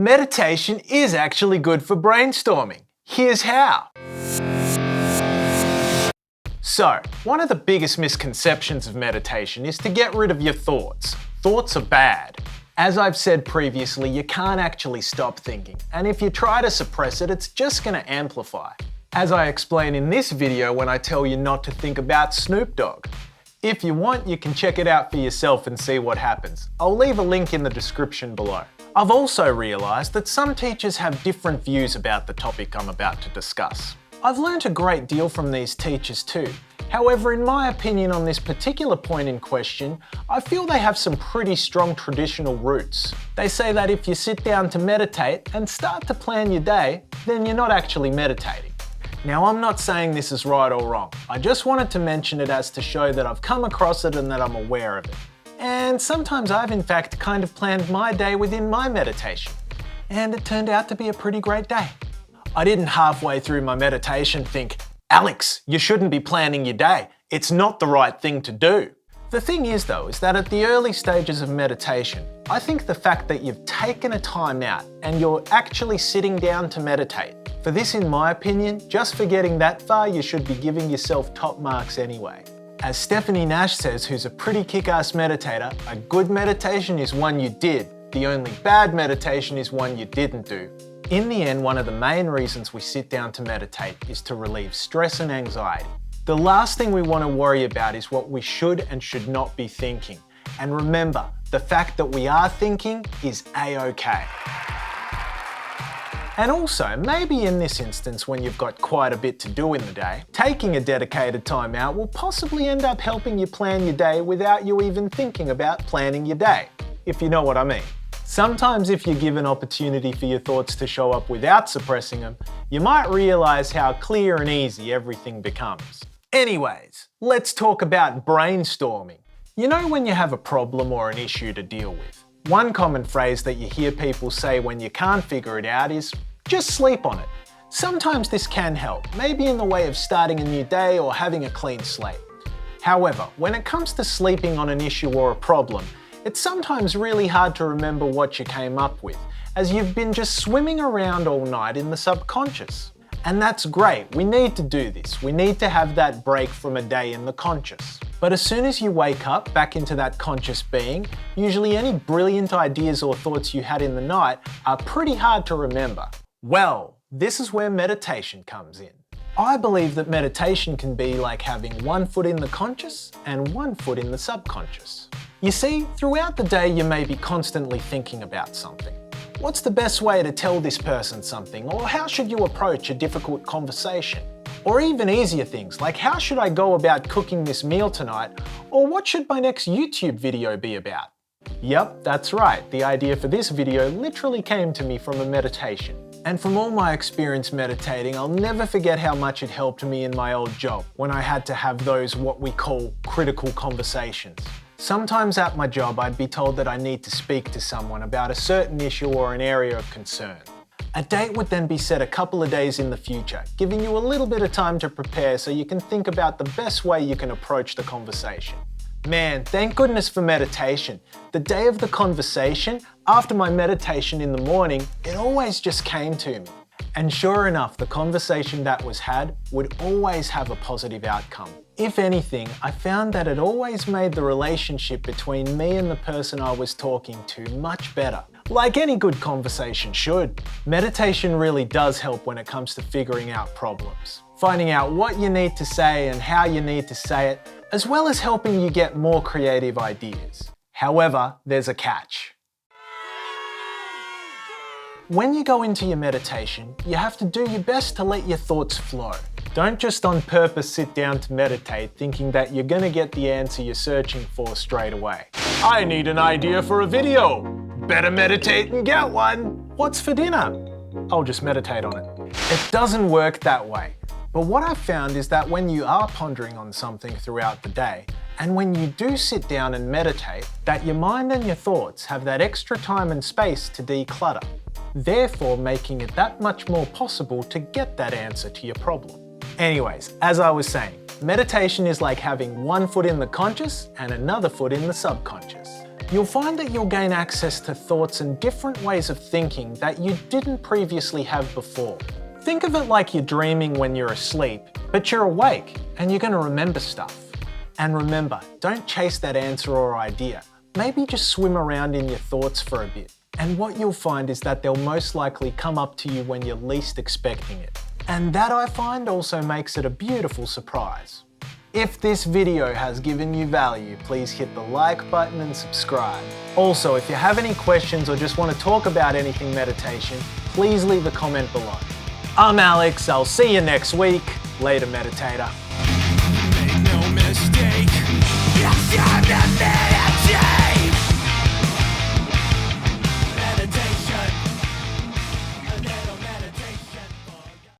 Meditation is actually good for brainstorming. Here's how. So, one of the biggest misconceptions of meditation is to get rid of your thoughts. Thoughts are bad. As I've said previously, you can't actually stop thinking, and if you try to suppress it, it's just going to amplify. As I explain in this video when I tell you not to think about Snoop Dogg. If you want, you can check it out for yourself and see what happens. I'll leave a link in the description below. I've also realised that some teachers have different views about the topic I'm about to discuss. I've learnt a great deal from these teachers too. However, in my opinion on this particular point in question, I feel they have some pretty strong traditional roots. They say that if you sit down to meditate and start to plan your day, then you're not actually meditating. Now, I'm not saying this is right or wrong. I just wanted to mention it as to show that I've come across it and that I'm aware of it. And sometimes I've in fact kind of planned my day within my meditation. And it turned out to be a pretty great day. I didn't halfway through my meditation think, Alex, you shouldn't be planning your day. It's not the right thing to do. The thing is though, is that at the early stages of meditation, I think the fact that you've taken a time out and you're actually sitting down to meditate, for this, in my opinion, just for getting that far, you should be giving yourself top marks anyway. As Stephanie Nash says, who's a pretty kick-ass meditator, a good meditation is one you did. The only bad meditation is one you didn't do. In the end, one of the main reasons we sit down to meditate is to relieve stress and anxiety. The last thing we want to worry about is what we should and should not be thinking. And remember, the fact that we are thinking is A-okay. And also, maybe in this instance when you've got quite a bit to do in the day, taking a dedicated time out will possibly end up helping you plan your day without you even thinking about planning your day, if you know what I mean. Sometimes if you give an opportunity for your thoughts to show up without suppressing them, you might realise how clear and easy everything becomes. Anyways, let's talk about brainstorming. You know when you have a problem or an issue to deal with? One common phrase that you hear people say when you can't figure it out is, just sleep on it. Sometimes this can help, maybe in the way of starting a new day or having a clean slate. However, when it comes to sleeping on an issue or a problem, it's sometimes really hard to remember what you came up with, as you've been just swimming around all night in the subconscious. And that's great, we need to do this. We need to have that break from a day in the conscious. But as soon as you wake up back into that conscious being, usually any brilliant ideas or thoughts you had in the night are pretty hard to remember. Well, this is where meditation comes in. I believe that meditation can be like having one foot in the conscious and one foot in the subconscious. You see, throughout the day you may be constantly thinking about something. What's the best way to tell this person something, or how should you approach a difficult conversation? Or even easier things like how should I go about cooking this meal tonight, or what should my next YouTube video be about? Yep, that's right, the idea for this video literally came to me from a meditation. And from all my experience meditating, I'll never forget how much it helped me in my old job when I had to have those what we call critical conversations. Sometimes at my job I'd be told that I need to speak to someone about a certain issue or an area of concern. A date would then be set a couple of days in the future, giving you a little bit of time to prepare so you can think about the best way you can approach the conversation. Man, thank goodness for meditation. The day of the conversation, after my meditation in the morning, it always just came to me. And sure enough, the conversation that was had would always have a positive outcome. If anything, I found that it always made the relationship between me and the person I was talking to much better. Like any good conversation should. Meditation really does help when it comes to figuring out problems. Finding out what you need to say and how you need to say it, as well as helping you get more creative ideas. However, there's a catch. When you go into your meditation, you have to do your best to let your thoughts flow. Don't just on purpose sit down to meditate thinking that you're gonna get the answer you're searching for straight away. I need an idea for a video. Better meditate and get one. What's for dinner? I'll just meditate on it. It doesn't work that way. But what I've found is that when you are pondering on something throughout the day, and when you do sit down and meditate, that your mind and your thoughts have that extra time and space to declutter, therefore making it that much more possible to get that answer to your problem. Anyways, as I was saying, meditation is like having one foot in the conscious and another foot in the subconscious. you'll find that you'll gain access to thoughts and different ways of thinking that you didn't previously have before. Think of it like you're dreaming when you're asleep, but you're awake and you're going to remember stuff. And remember, don't chase that answer or idea. Maybe just swim around in your thoughts for a bit. And what you'll find is that they'll most likely come up to you when you're least expecting it. And that, I find, also makes it a beautiful surprise. If this video has given you value, please hit the like button and subscribe. Also, if you have any questions or just want to talk about anything meditation, please leave a comment below. I'm Alex, I'll see you next week. Later, meditator. Make no mistake, it's time to meditate.